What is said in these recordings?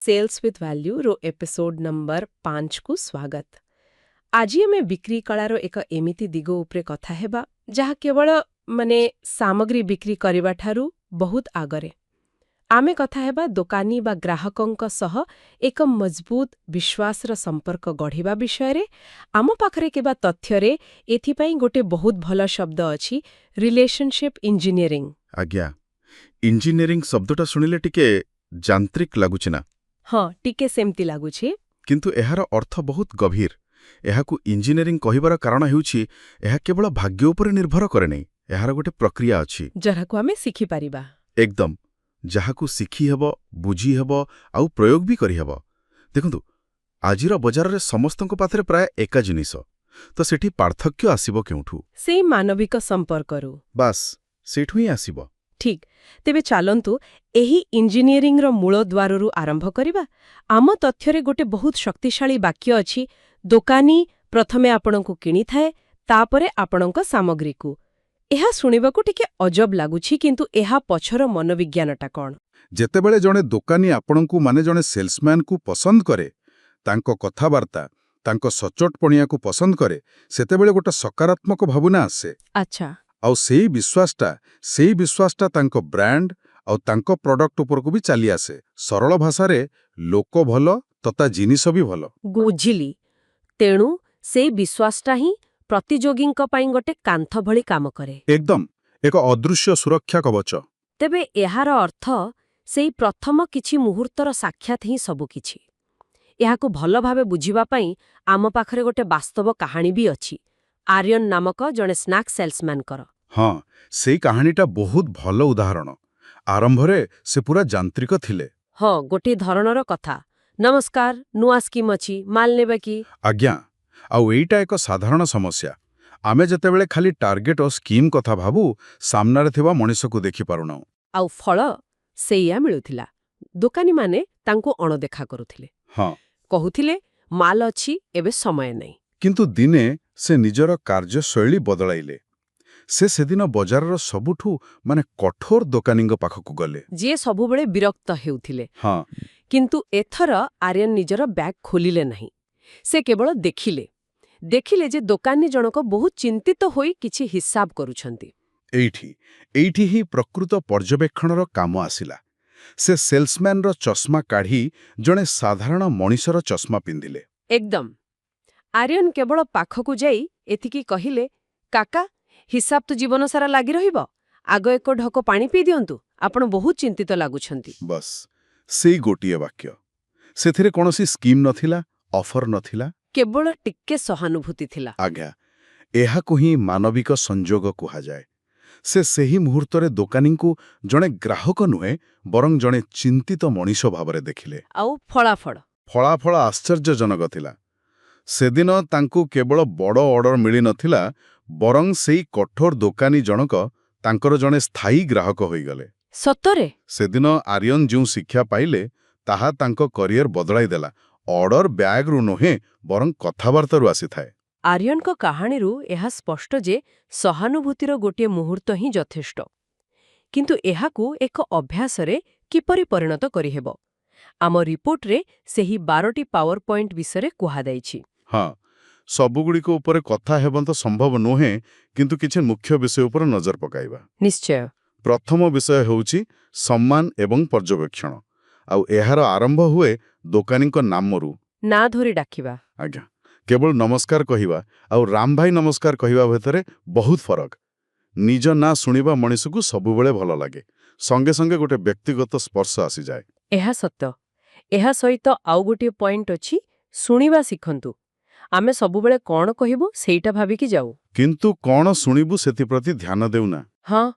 Sales with value रो episode number 5 को स्वागत। आज आम बिक्री कलार एक एमिति दिग उपरे कथा हेबा जहा केवल माने सामग्री बिक्री करबा ठारू बहुत आगरे। आमे कथा हेबा दोकानी बा ग्राहकंक सह एक मजबूत विश्वासर संपर्क गढ़िबा विषय रे। आम पाखरे केबा तथ्य रे एथिपई गोटे बहुत भल शब्द अछि, रिलेशनशिप इंजीनियरिंग। आज्ञा, इंजीनियरिंग शब्दटा शुणिले टिके जांत्रिक लागुछि ना? हाँ, टिके सेमती लागुछि। किंतु एहार अर्थ बहुत गभीर। एहाकु इंजीनियरिंग कहिबार कारण हेउछि एहा केवल भाग्य उपरे निर्भर करे नै, एहार गोटे प्रक्रिया अछि जराकु आमे सिखि पारिबा। एकदम, जाहाकु सिखि हेबो, बुझी हेबो आउ प्रयोग भी करि हेबो। देखंतु, आजिर बजार रे समस्तक पाथरे प्राय एका जिनिस, तो सेठी पार्थक्य आसीबो केउठु? सेई मानविक संपर्करू। बास, सेठु ही आसीबो। ठीक, तेबे चालंतु एही इंजीनियरिंग रो मूल द्वाररू आरंभ करिबा। आम तथ्यरे गोटे बहुत शक्तिशाली वाक्य अछि, दोकानी प्रथमे आपणଙ୍କୁ किणी थाए, तापरे आपणଙ୍କ सामग्रीकु। एहा सुनिबाकु टिके अजब लागुछि, किंतु एहा पछर मनोविज्ञानटा कोन? जेतेबेले जणे दोकानी आपणଙ୍କୁ माने जणे सेल्समैन को पसंद करे, तांको कथाबार्ता, तांको सचोटपणियाकु पसंद करे, सेतेबेले गोटे सकारात्मक भावना आसे। अच्छा। आउ सेई विश्वासटा तांको ब्रांड आउ तांको प्रोडक्ट उपरकु भी चली आसे। सरल भाषारे लोक भलो तथा जिनिस भी भलो। बुझिली। तेणु सेई विश्वासटा ही प्रतियोगींक पई गोटे कांथ भଳି काम करे। एकदम, एक अदृश्य सुरक्षा कवच। तेबे एहार अर्थ सेई प्रथम किछि मुहूर्तर साक्षात ही सबु किछि। एहाकु भल भावे बुझिबा पई आम पाखरे गोटे वास्तव कहानी भी अछि, आर्यन नामक जणे स्नैक सेल्समैन कर। हाँ, सेई कहानीटा बहुत भल उदाहरण। आरंभरे से पूरा जांत्रिक थिले। हाँ, गोटे धरणर कथा। नमस्कार, नुआ स्कीम अछि, माल नेबे की? आज्ञा, आउ एइटा एक साधारण समस्या। आमे जेतेबेले खाली टार्गेट और स्कीम कथा भाबु, सामनारे थिबा मनिषकु देखि पारुना। आउ फल सेया मिलुथिला। दोकानी माने तांको अणदेखा करुथिले। हाँ, कहुथिले माल अछि, एबे समय नै। किंतु दिने से निजर कार्यशैली बदलाइले। से सेदिन बजारर सबुठु माने कठोर दोकानींग पाखकु गले, जे सबुबेले विरक्त हेउथिले। हाँ, किंतु एथर आर्यन निजर बैग खोलिले नहीं। से केवल देखिले जे दोकानी जनक बहुत चिंतित होई किछि हिसाब करूछंती। एइठी ही प्रकृत पर्यवेक्षणर काम आसिला। से सेल्समैन रो चश्मा काढ़ी जणे साधारण मनिषर चश्मा पिंधिले। एकदम। आर्यन केवल पाखकु जाई एथिकी कहिले, काका हिसाब तो जीवन सारा लागि रहिबो। आग एक ढक पानी पी दियंतु, आपण बहुत चिंतित लागुछंती। बस, सेई गोटिए वाक्य। सेथिरे कोनोसी स्कीम नथिला, ऑफर नथिला, केवल टिक्के सहानुभूति थिला। आज्ञा, एहाकु ही मानविक संजोग कुहा जाए। से सेही मुहूर्तरे दोकानींकु जणे ग्राहक नुहे, बरं जणे चिंतित मनिष भावरे देखिले। आउ फलाफल आश्चर्यजनक थिला। सेदिन तांकु केवल बड़ ऑर्डर मिली नथिला, बरं सेई कठोर दोकानी जनक तांकर जणे स्थायी ग्राहक होइगले। सतरे सेदिन आर्यन जो शिक्षा पाइले, ताहा तांको करियर बदलाई देला। ऑर्डर बैग रु नोहे, बरं कथाबार्तारु आसी थाए। आर्यन को कहानीरू एहा स्पष्ट जे सहानुभूतिर गोटे मुहूर्त ही यथेष्ट। किंतु एहाकु एक अभ्यासरे किपरि परिणत करिहेब? आम रिपोर्टरे सेही 12टी पावर पॉइंट विषय कुहा दैछि। हाँ, सबुगुड़ी को ऊपर कथा हेबन तो संभव नोहे, किंतु किछि मुख्य विषय ऊपर नजर पकाइबा। निश्चय। प्रथम विषय होउछि सम्मान एवं पर्यवेक्षण। आउ एहार आरंभ हुए दोकानी को नामरू। ना धोरी डाकिबा। आज्ञा, केवल नमस्कार कहिबा आउ राम भाई नमस्कार कहिबा भितरे बहुत फरक। निज ना सुनिबा मनिषकु सबुबेले भल लागे, संगे संगे गोटे व्यक्तिगत स्पर्श आसी जाए। एहा सत्य। एहा सहित आउ गोटे पॉइंट अछि, सुनिबा सिखंतु। आमे सबुबेले कोन कहिबो सेइटा भाबिकी जाऊ, किंतु कोन सुनिबु सेति प्रति ध्यान देउना। हाँ,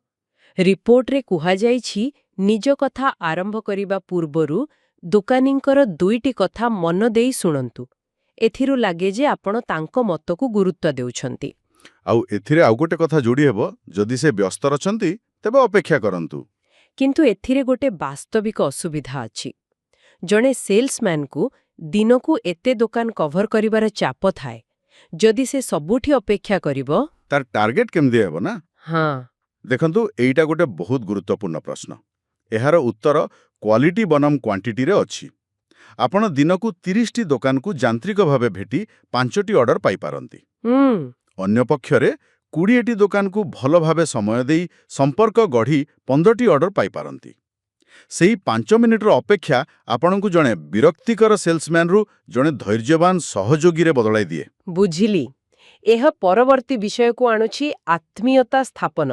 रिपोर्टरे कुहा जाइछि, निज कथा आरंभ करिबा पूर्वरु दोकानींकर 2टी कथा मन देई सुनंतु। एथिरु लागे जे आपण तांको मतकु गुरुत्व देउछंती। आउ एथिरे आउ गोटे कथा जोड़ी हेबो, जदि से व्यस्त रचंती तेबे अपेक्षा करंतु। किंतु एथिरे गोटे वास्तविक असुविधा अछि। जणे सेल्समैन को दिनकु एते दोकान कभर करिबार चाप थाए। जदि से सबुठी अपेक्षा करिबो, तार टार्गेट केमदि हेबो ना? हाँ, देखंतु, एइटा गोटे बहुत गुरुत्वपूर्ण प्रश्न। एहार उत्तर क्वालिटी बनाम क्वांटिटी रे अछि। ଆପଣ ଦିନକୁ 30ଟି ଦୋକାନକୁ ଯାନ୍ତ୍ରିକ ଭାବେ ଭେଟି 5ଟି ଅର୍ଡର ପାଇପାରନ୍ତି। ଅନ୍ୟପକ୍ଷରେ 20ଟି ଦୋକାନକୁ ଭଲ ଭାବେ ସମୟ ଦେଇ ସମ୍ପର୍କ ଗଢ଼ି 15ଟି ଅର୍ଡର ପାଇପାରନ୍ତି। ସେହି 5 ମିନିଟର ଅପେକ୍ଷା ଆପଣଙ୍କୁ ଜଣେ ବିରକ୍ତିକର ସେଲ୍ସମ୍ୟାନରୁ ଜଣେ ଧୈର୍ଯ୍ୟବାନ ସହଯୋଗୀରେ ବଦଳାଇ ଦିଏ। ବୁଝିଲି। ଏହା ପରବର୍ତ୍ତୀ ବିଷୟକୁ ଆଣୁଛି ଆତ୍ମୀୟତା ସ୍ଥାପନ।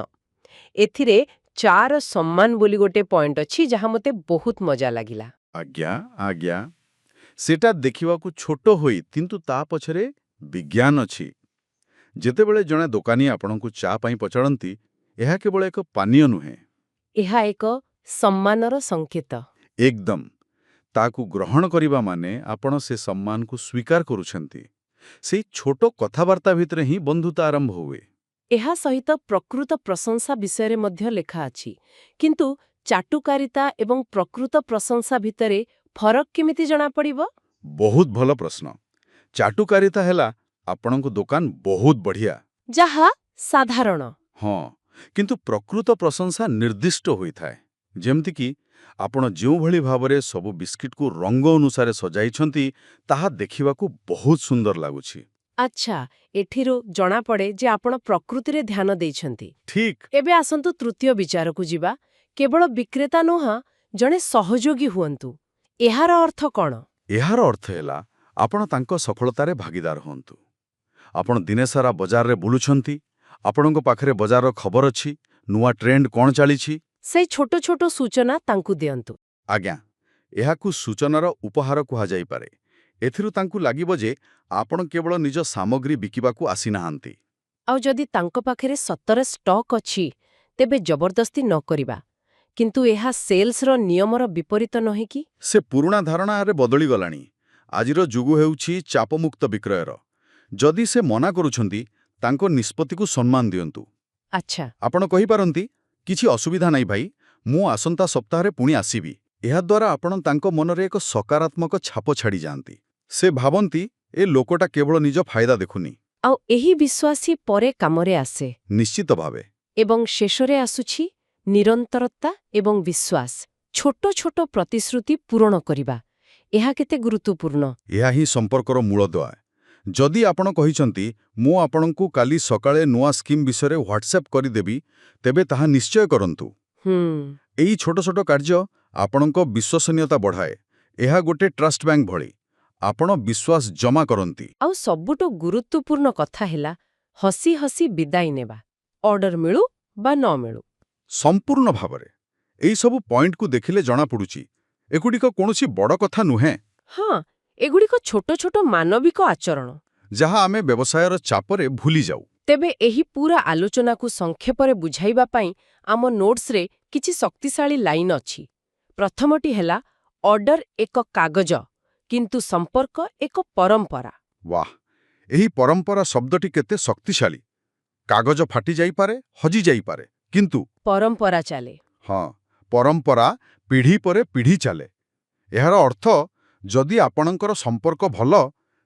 ଏଥିରେ 4 ସମ୍ମାନ ବୋଲି ଗୋଟେ ପଏଣ୍ଟ ଅଛି ଯାହା ମୋତେ ବହୁତ ମଜା ଲାଗିଲା। ଆଜ୍ଞା। ସେଟା ଦେଖିବାକୁ ଛୋଟ ହୋଇ କିନ୍ତୁ ତା ପଛରେ ବିଜ୍ଞାନ ଅଛି। ଯେତେବେଳେ ଜଣେ ଦୋକାନୀ ଆପଣଙ୍କୁ ଚା ପାଇଁ ପଚାରନ୍ତି, ଏହା କେବଳ ଏକ ପାନୀୟ ନୁହେଁ। ଏହା ଏକ ସମ୍ମାନର ସଂକେତ। ଏକଦମ। ତାକୁ ଗ୍ରହଣ କରିବା ମାନେ ଆପଣ ସେ ସମ୍ମାନକୁ ସ୍ୱୀକାର କରୁଛନ୍ତି। ସେଇ ଛୋଟ କଥାବାର୍ତ୍ତା ଭିତରେ ହିଁ ବନ୍ଧୁତା ଆରମ୍ଭ ହୁଏ। ଏହା ସହିତ ପ୍ରକୃତ ପ୍ରଶଂସା ବିଷୟରେ ମଧ୍ୟ ଲେଖା ଅଛି। କିନ୍ତୁ ଚାଟୁକାରିତା ଏବଂ ପ୍ରକୃତ ପ୍ରଶଂସା ଭିତରେ ଫରକ କେମିତି ଜଣାପଡ଼ିବ? ବହୁତ ଭଲ ପ୍ରଶ୍ନ। ଚାଟୁକାରିତା ହେଲା ଆପଣଙ୍କ ଦୋକାନ ବହୁତ ବଢ଼ିଆ। ଯାହା ସାଧାରଣ। ହଁ, କିନ୍ତୁ ପ୍ରକୃତ ପ୍ରଶଂସା ନିର୍ଦ୍ଦିଷ୍ଟ ହୋଇଥାଏ। ଯେମିତିକି ଆପଣ ଯେଉଁଭଳି ଭାବରେ ସବୁ ବିସ୍କିଟ୍କୁ ରଙ୍ଗ ଅନୁସାରେ ସଜାଇଛନ୍ତି, ତାହା ଦେଖିବାକୁ ବହୁତ ସୁନ୍ଦର ଲାଗୁଛି। ଆଚ୍ଛା, ଏଥିରୁ ଜଣାପଡ଼େ ଯେ ଆପଣ ପ୍ରକୃତିରେ ଧ୍ୟାନ ଦେଇଛନ୍ତି। ଠିକ୍। ଏବେ ଆସନ୍ତୁ ତୃତୀୟ ବିଚାରକୁ ଯିବା। କେବଳ ବିକ୍ରେତା ନୁହଁ, ଜଣେ ସହଯୋଗୀ ହୁଅନ୍ତୁ। ଏହାର ଅର୍ଥ କ'ଣ? ଏହାର ଅର୍ଥ ହେଲା ଆପଣ ତାଙ୍କ ସଫଳତାରେ ଭାଗିଦାର ହୁଅନ୍ତୁ। ଆପଣ ଦିନେସାରା ବଜାରରେ ବୁଲୁଛନ୍ତି, ଆପଣଙ୍କ ପାଖରେ ବଜାରର ଖବର ଅଛି, ନୂଆ ଟ୍ରେଣ୍ଡ କ'ଣ ଚାଲିଛି। ସେଇ ଛୋଟ ଛୋଟ ସୂଚନା ତାଙ୍କୁ ଦିଅନ୍ତୁ। ଆଜ୍ଞା, ଏହାକୁ ସୂଚନାର ଉପହାର କୁହାଯାଇପାରେ। ଏଥିରୁ ତାଙ୍କୁ ଲାଗିବ ଯେ ଆପଣ କେବଳ ନିଜ ସାମଗ୍ରୀ ବିକିବାକୁ ଆସିନାହାନ୍ତି। ଆଉ ଯଦି ତାଙ୍କ ପାଖରେ ସତରେ ଷ୍ଟକ୍ ଅଛି, ତେବେ ଜବରଦସ୍ତି ନ କରିବା। କିନ୍ତୁ ଏହା ସେଲ୍ସର ନିୟମର ବିପରୀତ ନୁହେଁ କି? ସେ ପୁରୁଣା ଧାରଣାରେ ବଦଳିଗଲାଣି। ଆଜିର ଯୁଗ ହେଉଛି ଚାପମୁକ୍ତ ବିକ୍ରୟର। ଯଦି ସେ ମନା କରୁଛନ୍ତି, ତାଙ୍କ ନିଷ୍ପତ୍ତିକୁ ସମ୍ମାନ ଦିଅନ୍ତୁ। ଆଚ୍ଛା। ଆପଣ କହିପାରନ୍ତି, କିଛି ଅସୁବିଧା ନାହିଁ ଭାଇ, ମୁଁ ଆସନ୍ତା ସପ୍ତାହରେ ପୁଣି ଆସିବି। ଏହାଦ୍ୱାରା ଆପଣ ତାଙ୍କ ମନରେ ଏକ ସକାରାତ୍ମକ ଛାପ ଛାଡ଼ିଯାଆନ୍ତି। ସେ ଭାବନ୍ତି, ଏ ଲୋକଟା କେବଳ ନିଜ ଫାଇଦା ଦେଖୁନି। ଆଉ ଏହି ବିଶ୍ୱାସୀ ପରେ କାମରେ ଆସେ। ନିଶ୍ଚିତ ଭାବେ। ଏବଂ ଶେଷରେ ଆସୁଛି ନିରନ୍ତରତା ଏବଂ ବିଶ୍ୱାସ। ଛୋଟ ଛୋଟ ପ୍ରତିଶ୍ରୁତି ପୂରଣ କରିବା। ଏହା କେତେ ଗୁରୁତ୍ୱପୂର୍ଣ୍ଣ? ଏହା ହିଁ ସମ୍ପର୍କର ମୂଳଦୁଆ। ଯଦି ଆପଣ କହିଛନ୍ତି, ମୁଁ ଆପଣଙ୍କୁ କାଲି ସକାଳେ ନୂଆ ସ୍କିମ୍ ବିଷୟରେ ହ୍ୱାଟ୍ସଆପ୍ କରିଦେବି, ତେବେ ତାହା ନିଶ୍ଚୟ କରନ୍ତୁ। ଏହି ଛୋଟ ଛୋଟ କାର୍ଯ୍ୟ ଆପଣଙ୍କ ବିଶ୍ୱସନୀୟତା ବଢ଼ାଏ। ଏହା ଗୋଟେ ଟ୍ରଷ୍ଟ ବ୍ୟାଙ୍କ ଭଳି। ଆପଣ ବିଶ୍ୱାସ ଜମା କରନ୍ତି। ଆଉ ସବୁଠୁ ଗୁରୁତ୍ୱପୂର୍ଣ୍ଣ କଥା ହେଲା ହସି ହସି ବିଦାୟ ନେବା। ଅର୍ଡର ମିଳୁ ବା ନ ମିଳୁ। ସମ୍ପୂର୍ଣ୍ଣ ଭାବରେ। ଏହିସବୁ ପଏଣ୍ଟକୁ ଦେଖିଲେ ଜଣାପଡ଼ୁଛି, ଏଗୁଡ଼ିକ କୌଣସି ବଡ଼ କଥା ନୁହେଁ। ହଁ, ଏଗୁଡ଼ିକ ଛୋଟ ଛୋଟ ମାନବିକ ଆଚରଣ, ଯାହା ଆମେ ବ୍ୟବସାୟର ଚାପରେ ଭୁଲିଯାଉ। ତେବେ ଏହି ପୂରା ଆଲୋଚନାକୁ ସଂକ୍ଷେପରେ ବୁଝାଇବା ପାଇଁ ଆମ ନୋଟ୍ସରେ କିଛି ଶକ୍ତିଶାଳୀ ଲାଇନ୍ ଅଛି। ପ୍ରଥମଟି ହେଲା, ଅର୍ଡର ଏକ କାଗଜ, କିନ୍ତୁ ସମ୍ପର୍କ ଏକ ପରମ୍ପରା। ବାଃ, ଏହି ପରମ୍ପରା ଶବ୍ଦଟି କେତେ ଶକ୍ତିଶାଳୀ। କାଗଜ ଫାଟିଯାଇପାରେ, ହଜିଯାଇପାରେ, କିନ୍ତୁ ପରମ୍ପରା ଚାଲେ। ହଁ, ପରମ୍ପରା ପିଢ଼ି ପରେ ପିଢ଼ି ଚାଲେ। ଏହାର ଅର୍ଥ, ଯଦି ଆପଣଙ୍କର ସମ୍ପର୍କ ଭଲ,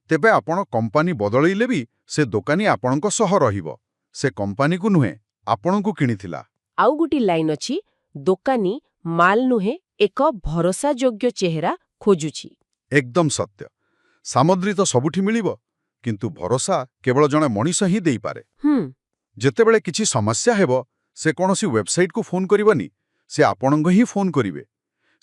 ତେବେ ଆପଣ କମ୍ପାନୀ ବଦଳେଇଲେ ବି ସେ ଦୋକାନୀ ଆପଣଙ୍କ ସହ ରହିବ। ସେ କମ୍ପାନୀକୁ ନୁହେଁ, ଆପଣଙ୍କୁ କିଣିଥିଲା। ଆଉ ଗୋଟି ଲାଇନ୍ ଅଛି, ଦୋକାନୀ ମାଲ ନୁହେଁ, ଏକ ଭରସାଯୋଗ୍ୟ ଚେହେରା ଖୋଜୁଛି। ଏକଦମ ସତ୍ୟ। ସାମଗ୍ରୀ ତ ସବୁଠି ମିଳିବ, କିନ୍ତୁ ଭରସା କେବଳ ଜଣେ ମଣିଷ ହିଁ ଦେଇପାରେ। ଯେତେବେଳେ କିଛି ସମସ୍ୟା ହେବ, ସେ କୌଣସି ୱେବସାଇଟ୍କୁ ଫୋନ୍ କରିବନି, ସେ ଆପଣଙ୍କୁ ହିଁ ଫୋନ୍ କରିବେ।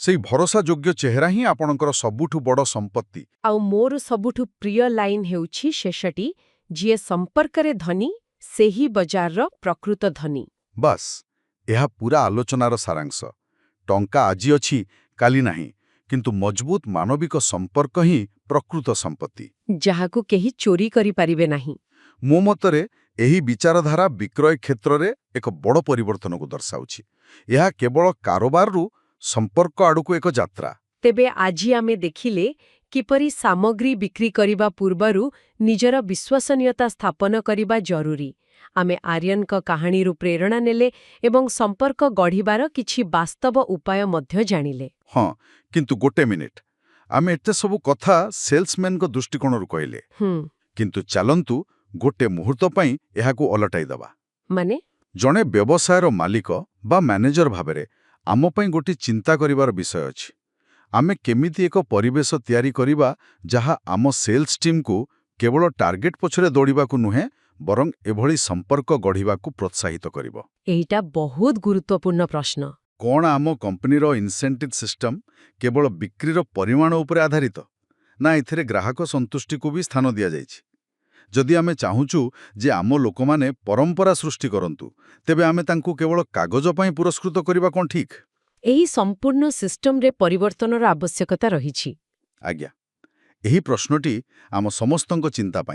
ସେହି ଭରସାଯୋଗ୍ୟ ଚେହେରା ହିଁ ଆପଣଙ୍କର ସବୁଠୁ ବଡ଼ ସମ୍ପତ୍ତି। ଆଉ ମୋର ସବୁଠୁ ପ୍ରିୟ ଲାଇନ୍ ହେଉଛି ଶେଷଟି, ଯିଏ ସମ୍ପର୍କରେ ଧନୀ, ସେହି ବଜାରର ପ୍ରକୃତ ଧନୀ। ବାସ୍, ଏହା ପୂରା ଆଲୋଚନାର ସାରାଂଶ। ଟଙ୍କା ଆଜି ଅଛି, କାଲି ନାହିଁ, କିନ୍ତୁ ମଜବୁତ ମାନବିକ ସମ୍ପର୍କ ହିଁ ପ୍ରକୃତ ସମ୍ପତ୍ତି, ଯାହାକୁ କେହି ଚୋରି କରିପାରିବେ ନାହିଁ। ମୋ ମତରେ ଏହି ବିଚାରଧାରା ବିକ୍ରୟ କ୍ଷେତ୍ରରେ ଏକ ବଡ଼ ପରିବର୍ତ୍ତନକୁ ଦର୍ଶାଉଛି। ଏହା କେବଳ କାରୋବାରରୁ ସମ୍ପର୍କ ଆଡ଼କୁ ଏକ ଯାତ୍ରା। ତେବେ ଆଜି ଆମେ ଦେଖିଲେ କିପରି ସାମଗ୍ରୀ ବିକ୍ରି କରିବା ପୂର୍ବରୁ ନିଜର ବିଶ୍ୱସନୀୟତା ସ୍ଥାପନ କରିବା ଜରୁରୀ। ଆମେ ଆର୍ୟନଙ୍କ କାହାଣୀରୁ ପ୍ରେରଣା ନେଲେ ଏବଂ ସମ୍ପର୍କ ଗଢ଼ିବାର କିଛି ବାସ୍ତବ ଉପାୟ ମଧ୍ୟ ଜାଣିଲେ। ହଁ, କିନ୍ତୁ ଗୋଟେ ମିନିଟ୍, ଆମେ ଏତେ ସବୁ କଥା ସେଲ୍ସମ୍ୟାନଙ୍କ ଦୃଷ୍ଟିକୋଣରୁ କହିଲେ, କିନ୍ତୁ ଚାଲନ୍ତୁ ଗୋଟେ ମୁହୂର୍ତ୍ତ ପାଇଁ ଏହାକୁ ଓଲଟାଇ ଦେବା। ମାନେ? ଜଣେ ବ୍ୟବସାୟର ମାଲିକ ବା ମ୍ୟାନେଜର ଭାବରେ ଆମ ପାଇଁ ଗୋଟିଏ ଚିନ୍ତା କରିବାର ବିଷୟ ଅଛି। ଆମେ କେମିତି ଏକ ପରିବେଶ ତିଆରି କରିବା ଯାହା ଆମ ସେଲ୍ସ ଟିମ୍କୁ କେବଳ ଟାର୍ଗେଟ ପଛରେ ଦୌଡ଼ିବାକୁ ନୁହେଁ ବରଂ ଏଭଳି ସମ୍ପର୍କ ଗଢ଼ିବାକୁ ପ୍ରୋତ୍ସାହିତ କରିବ। ଏଇଟା ବହୁତ ଗୁରୁତ୍ୱପୂର୍ଣ୍ଣ ପ୍ରଶ୍ନ। କ'ଣ ଆମ କମ୍ପାନୀର ଇନସେଣ୍ଟିଭ୍ ସିଷ୍ଟମ କେବଳ ବିକ୍ରିର ପରିମାଣ ଉପରେ ଆଧାରିତ, ନା ଏଥିରେ ଗ୍ରାହକ ସନ୍ତୁଷ୍ଟିକୁ ବି ସ୍ଥାନ ଦିଆଯାଇଛି? ଯଦି ଆମେ ଚାହୁଁଛୁ ଯେ ଆମ ଲୋକମାନେ ପରମ୍ପରା ସୃଷ୍ଟି କରନ୍ତୁ, ତେବେ ଆମେ ତାଙ୍କୁ କେବଳ କାଗଜ ପାଇଁ ପୁରସ୍କୃତ କରିବା କ'ଣ ଠିକ୍? ଏହି ସମ୍ପୂର୍ଣ୍ଣ ସିଷ୍ଟମରେ ପରିବର୍ତ୍ତନର ଆବଶ୍ୟକତା ରହିଛି। ଆଜ୍ଞା, ଏହି ପ୍ରଶ୍ନଟି ଆମ ସମସ୍ତଙ୍କ ଚିନ୍ତା ପାଇଁ।